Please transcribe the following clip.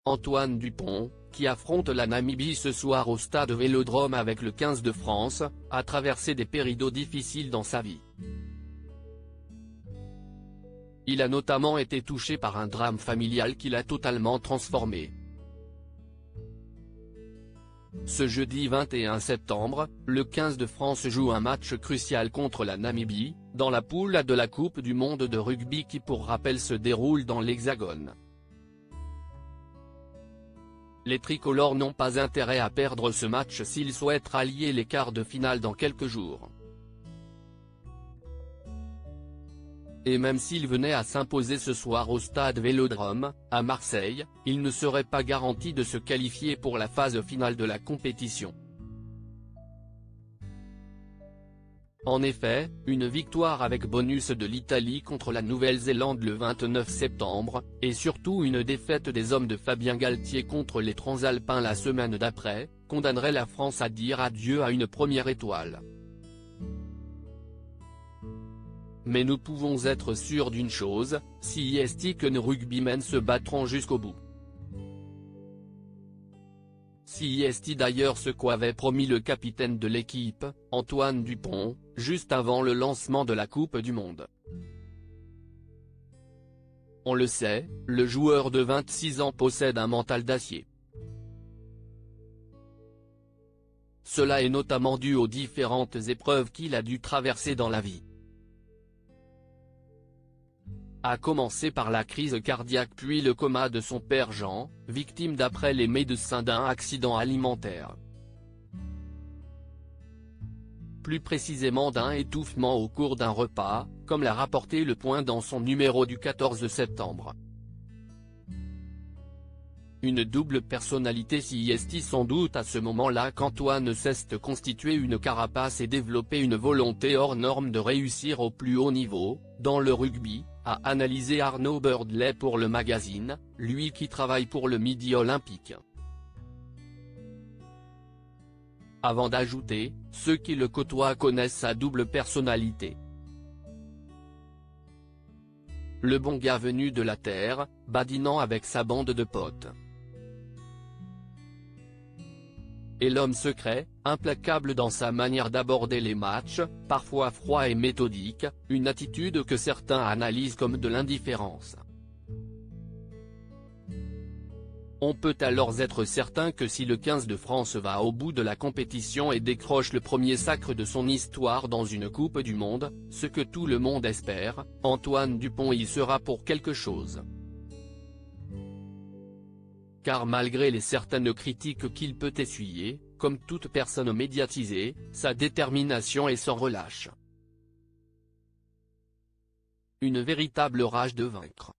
Antoine Dupont, qui affronte la Namibie ce soir au stade Vélodrome avec le 15 de France, a traversé des périodes difficiles dans sa vie. Il a notamment été touché par un drame familial qui l'a totalement transformé. Ce jeudi 21 septembre, le 15 de France joue un match crucial contre la Namibie, dans la poule A de la Coupe du monde de rugby qui pour rappel se déroule dans l'Hexagone. Les tricolores n'ont pas intérêt à perdre ce match s'ils souhaitent rallier les quarts de finale dans quelques jours. Et même s'ils venaient à s'imposer ce soir au stade Vélodrome, à Marseille, ils ne seraient pas garantis de se qualifier pour la phase finale de la compétition. En effet, une victoire avec bonus de l'Italie contre la Nouvelle-Zélande le 29 septembre, et surtout une défaite des hommes de Fabien Galtier contre les Transalpins la semaine d'après, condamnerait la France à dire adieu à une première étoile. Mais nous pouvons être sûrs d'une chose, CIST que nos rugbymen se battront jusqu'au bout. CIST d'ailleurs ce qu'avait promis le capitaine de l'équipe, Antoine Dupont, juste avant le lancement de la Coupe du Monde. On le sait, le joueur de 26 ans possède un mental d'acier. Cela est notamment dû aux différentes épreuves qu'il a dû traverser dans la vie. A commencer par la crise cardiaque puis le coma de son père Jean, victime d'après les médecins d'un accident alimentaire. Plus précisément d'un étouffement au cours d'un repas, comme l'a rapporté Le Point dans son numéro du 14 septembre. Une double personnalité CIST sans doute à ce moment-là qu'Antoine cesse de constituer une carapace et développer une volonté hors norme de réussir au plus haut niveau, dans le rugby, a analysé Arnaud Birdley pour le magazine, lui qui travaille pour le Midi Olympique. Avant d'ajouter, ceux qui le côtoient connaissent sa double personnalité. Le bon gars venu de la terre, badinant avec sa bande de potes. Et l'homme secret, implacable dans sa manière d'aborder les matchs, parfois froid et méthodique, une attitude que certains analysent comme de l'indifférence. On peut alors être certain que si le 15 de France va au bout de la compétition et décroche le premier sacre de son histoire dans une Coupe du Monde, ce que tout le monde espère, Antoine Dupont y sera pour quelque chose. Car malgré les certaines critiques qu'il peut essuyer, comme toute personne médiatisée, sa détermination est sans relâche. Une véritable rage de vaincre.